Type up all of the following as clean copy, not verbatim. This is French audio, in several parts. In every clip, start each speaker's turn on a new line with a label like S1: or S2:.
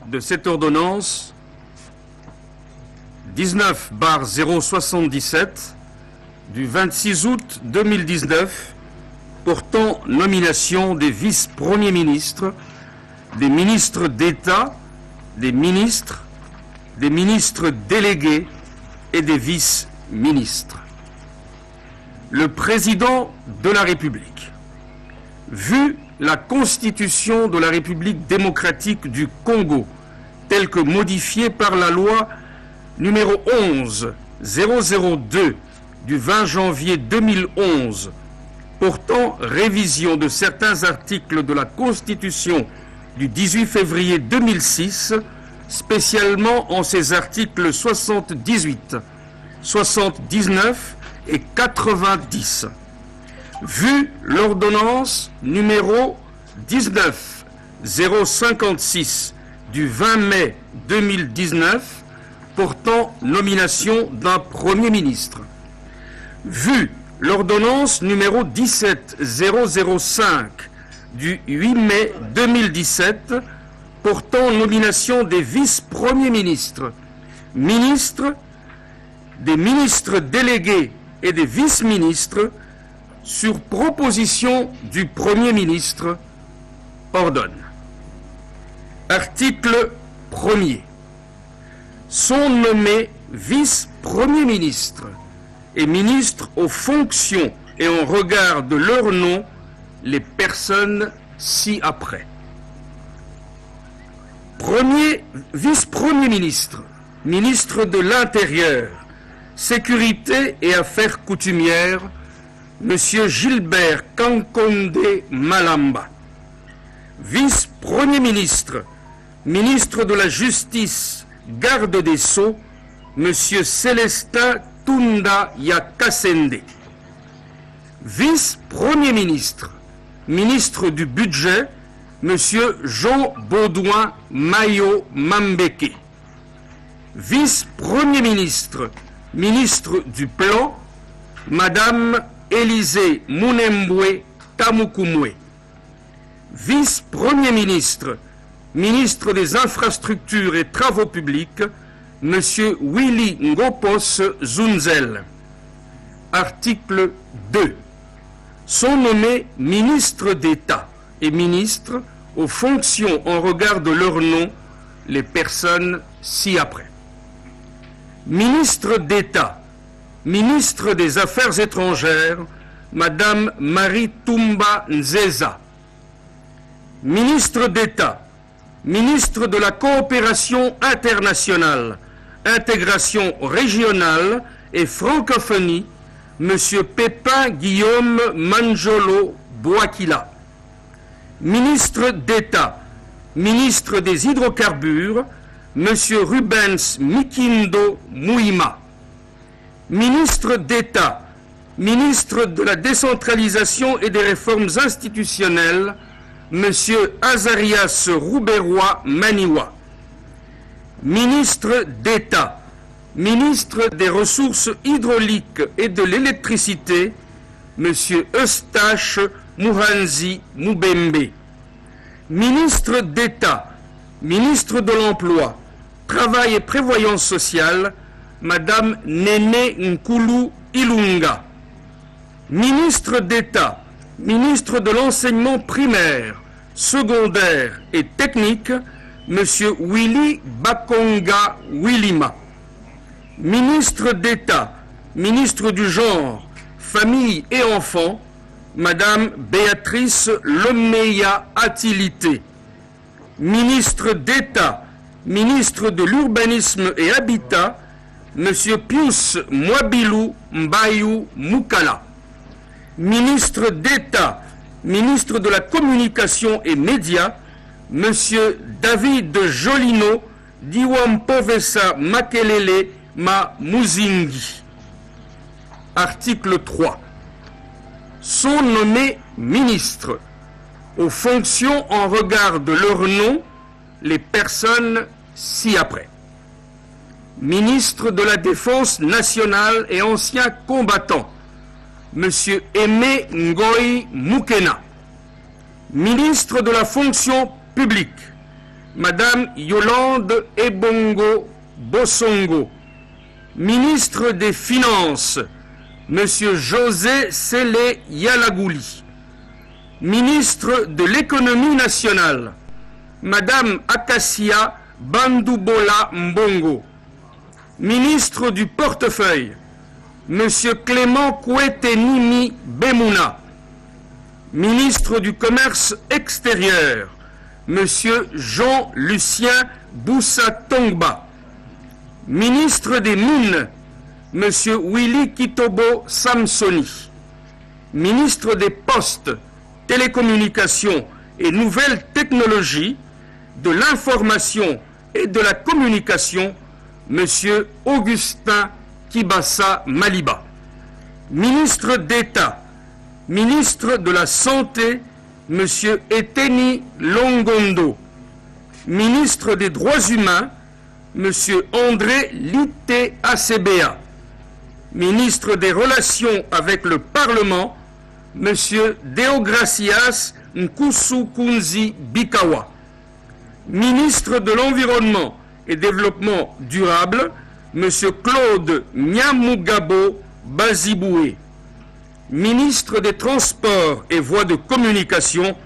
S1: De cette ordonnance 19/077 du 26 août 2019 portant nomination des vice-premiers ministres, des ministres d'État, des ministres délégués et des vice-ministres. Le président de la République, vu la Constitution de la République démocratique du Congo, telle que modifiée par la loi numéro 11-002 du 20 janvier 2011 portant révision de certains articles de la Constitution du 18 février 2006, spécialement en ses articles 78, 79 et 90. Vu l'ordonnance numéro 19-056 du 20 mai 2019 portant nomination d'un Premier ministre. Vu l'ordonnance numéro 17-005 du 8 mai 2017 portant nomination des vice-premiers ministres, des ministres délégués et des vice-ministres sur proposition du Premier ministre, ordonne. Article 1er. Sont nommés vice-premiers ministres et ministres aux fonctions et en regard de leur nom les personnes ci-après. Premier vice-premier ministre, ministre de l'Intérieur, Sécurité et Affaires coutumières, Monsieur Gilbert Kankonde Malamba. Vice-premier ministre, ministre de la Justice, garde des Sceaux, Monsieur Célestin Tunda Yakasende. Vice-premier ministre, ministre du Budget, Monsieur Jean Baudouin Mayo Mambeke. Vice-premier ministre, ministre du Plan, Madame Élisée Mounembwe Tamukumwe. Vice-premier ministre, ministre des Infrastructures et Travaux publics, Monsieur Willy Ngopos Zunzel. Article 2. Sont nommés ministres d'État et ministres aux fonctions en regard de leur nom les personnes ci-après. Ministre d'État, ministre des Affaires étrangères, Madame Marie Toumba Nzeza. Ministre d'État, ministre de la Coopération internationale, intégration régionale et francophonie, Monsieur Pépin Guillaume Manjolo Boakila. Ministre d'État, ministre des Hydrocarbures, Monsieur Rubens Mikindo Mouima. Ministre d'État, ministre de la Décentralisation et des Réformes institutionnelles, Monsieur Azarias Rouberois Maniwa. Ministre d'État, ministre des Ressources hydrauliques et de l'électricité, Monsieur Eustache Mouhanzi Moubembe. Ministre d'État, ministre de l'Emploi, Travail et Prévoyance sociale, Madame Néné Nkoulou Ilunga. Ministre d'État, ministre de l'Enseignement primaire, secondaire et technique, Monsieur Willy Bakonga Willima. Ministre d'État, ministre du Genre, Famille et Enfants, Madame Béatrice Lomeya Atilité. Ministre d'État, ministre de l'Urbanisme et Habitat, Monsieur Pius Mwabilou Mbayou Moukala. Ministre d'État, ministre de la Communication et Médias, Monsieur David Jolino Diwampovesa Makelele Ma Muzingi. Article 3. Sont nommés ministres aux fonctions en regard de leur nom les personnes ci-après. Ministre de la Défense nationale et ancien combattant, M. Aimé Ngoï Moukena. Ministre de la fonction publique, Madame Yolande Ebongo Bossongo. Ministre des Finances, M. José Sélé Yalagouli. Ministre de l'Économie nationale, Madame Akassia Bandoubola Mbongo. Ministre du Portefeuille, M. Clément Kouetenimi Bemouna. Ministre du Commerce extérieur, M. Jean-Lucien Boussa Tongba. Ministre des Mines, M. Willy Kitobo Samsoni. Ministre des Postes, Télécommunications et Nouvelles Technologies, de l'Information et de la Communication, M. Augustin Kibassa Maliba. Ministre d'État, Ministre de la Santé, M. Eteni Longondo. Ministre des Droits Humains, M. André Lité Acebea. Ministre des Relations avec le Parlement, M. Deogracias Nkusu Kunzi Bikawa. Ministre de l'Environnement et Développement durable, M. Claude Nyamugabo Baziboué. Ministre des Transports et Voies de Communication,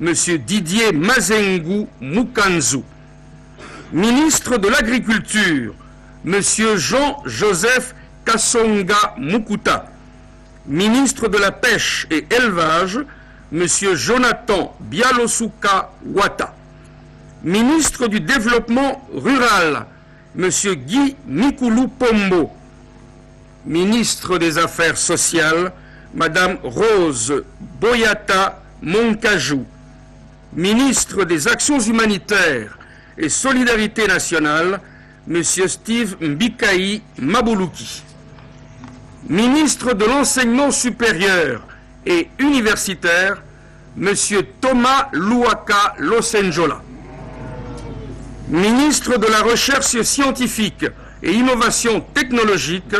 S1: M. Didier Mazengu Mukanzu. Ministre de l'Agriculture, M. Jean-Joseph Kassonga Mukuta. Ministre de la Pêche et Élevage, M. Jonathan Bialosuka Wata. Ministre du Développement rural, M. Guy Mikulu Pombo. Ministre des Affaires sociales, Madame Rose Boyata Moncajou. Ministre des Actions humanitaires et Solidarité nationale, M. Steve Mbikaï Mabuluki. Ministre de l'Enseignement supérieur et universitaire, M. Thomas Louaka Losenjola. Ministre de la Recherche scientifique et Innovation technologique,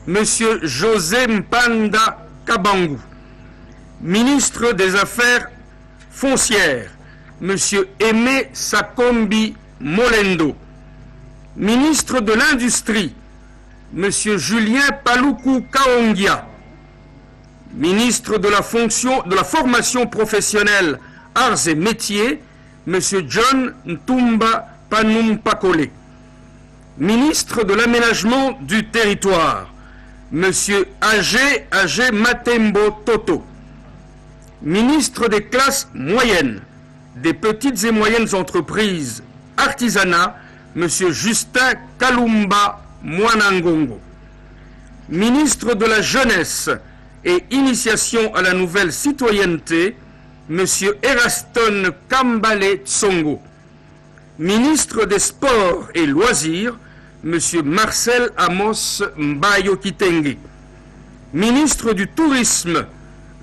S1: M. José Mpanda Kabangu. Ministre des Affaires foncières, M. Aimé Sakombi Molendo. Ministre de l'Industrie, M. Julien Paluku Kaongia. Ministre de la Formation professionnelle, Arts et Métiers, M. John Ntumba Panumpakole. Ministre de l'Aménagement du Territoire, M. Agé Matembo Toto. Ministre des Classes moyennes, des petites et moyennes entreprises, artisanat, M. Justin Kalumba Mwanangongo. Ministre de la Jeunesse et Initiation à la Nouvelle Citoyenneté, M. Eraston Kambale Tsongo. Ministre des Sports et Loisirs, M. Marcel Amos Mbayo Kitenge. Ministre du Tourisme,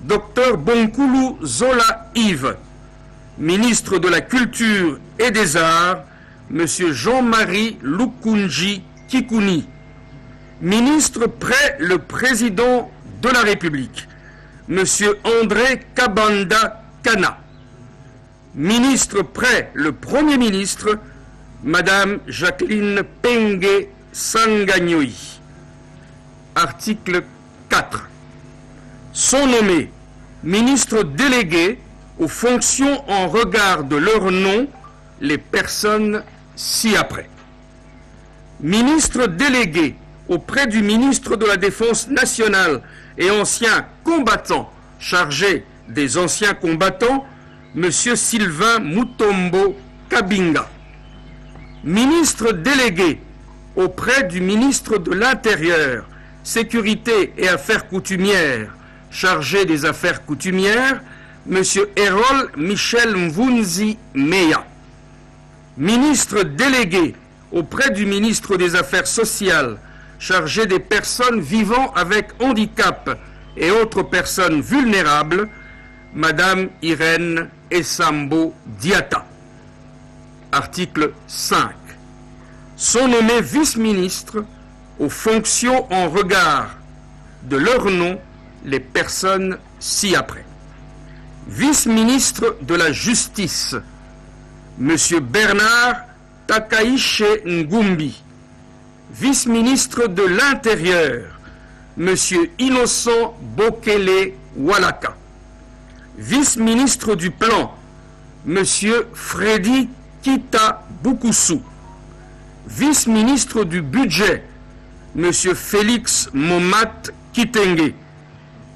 S1: Dr Bonkulu Zola Yves. Ministre de la Culture et des Arts, M. Jean-Marie Lukunji Kikuni. Ministre près le Président de la République, M. André Kabanda Kana. Ministre près le Premier ministre, Madame Jacqueline Penge Sangagnoi. Article 4. Sont nommés ministres délégués aux fonctions en regard de leur nom les personnes ci-après. Ministre délégué auprès du ministre de la Défense nationale et ancien combattant chargé des anciens combattants, M. Sylvain Mutombo Kabinga. Ministre délégué auprès du ministre de l'Intérieur, Sécurité et Affaires coutumières, chargé des affaires coutumières, M. Erol Michel Mvunzi Meya. Ministre délégué auprès du ministre des Affaires sociales, chargé des personnes vivant avec handicap et autres personnes vulnérables, Madame Irène Essambo Diata. Article 5. Sont nommés vice-ministres aux fonctions en regard de leur nom les personnes ci-après. Vice-ministre de la Justice, M. Bernard Takaiche Ngumbi. Vice-ministre de l'Intérieur, M. Innocent Bokele Walaka. Vice-ministre du Plan, M. Freddy Kita Bukusu. Vice-ministre du Budget, M. Félix Momat Kitenge.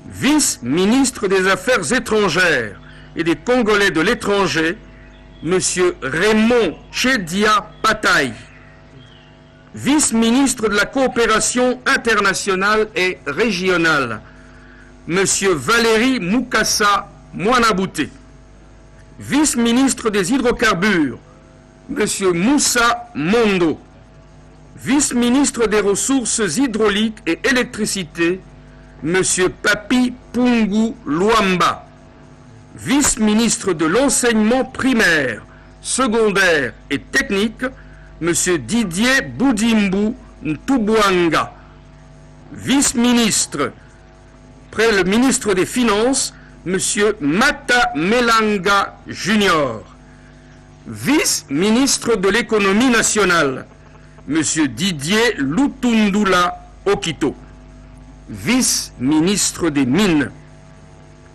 S1: Vice-ministre des Affaires étrangères et des Congolais de l'étranger, M. Raymond Chedia Pataï. Vice-ministre de la Coopération internationale et régionale, M. Valéry Mukasa Mwanabouté. Vice-ministre des Hydrocarbures, M. Moussa Mondo. Vice-ministre des Ressources hydrauliques et électricité, M. Papi Pungu Luamba. Vice-ministre de l'enseignement primaire, secondaire et technique, M. Didier Boudimbu Ntubwanga. Vice-ministre, près le ministre des Finances, M. Mata Melanga Junior. Vice-ministre de l'économie nationale, M. Didier Lutundula Okito. Vice-ministre des Mines,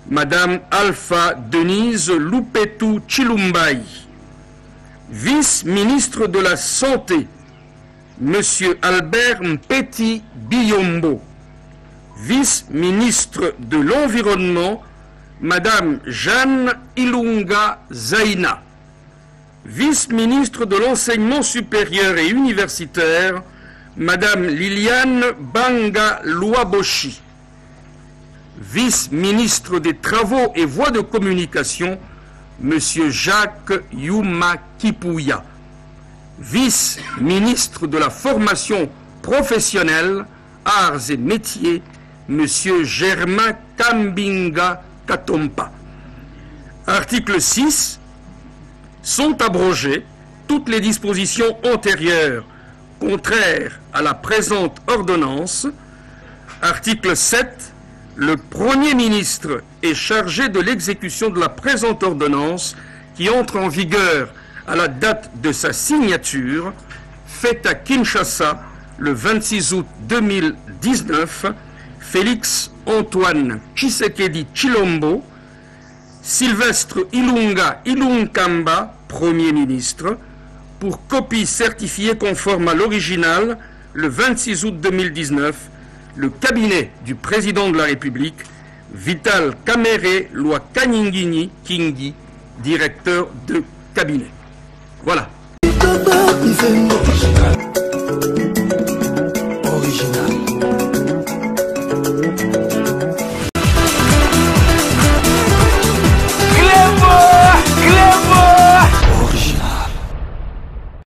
S1: Madame Alpha Denise Lupetu Chilumbai. Vice-ministre de la Santé, M. Albert Mpeti Biyombo. Vice-ministre de l'Environnement, Madame Jeanne Ilunga Zaina. Vice-ministre de l'Enseignement supérieur et universitaire, Madame Liliane Banga Luaboshi. Vice-ministre des Travaux et Voies de communication, Monsieur Jacques Yuma Kipouya. Vice-ministre de la Formation professionnelle, Arts et Métiers, Monsieur Germain Kambinga Katompa. Article 6. Sont abrogées toutes les dispositions antérieures contraires à la présente ordonnance. Article 7. Le Premier ministre est chargé de l'exécution de la présente ordonnance qui entre en vigueur à la date de sa signature, faite à Kinshasa le 26 août 2019. Félix Antoine Tshisekedi Tshilombo, Sylvestre Ilunga Ilunkamba, Premier ministre, pour copie certifiée conforme à l'original le 26 août 2019, le cabinet du président de la République, Vital Kamerhe Loi Kanyingini Kingi, directeur de cabinet. Voilà.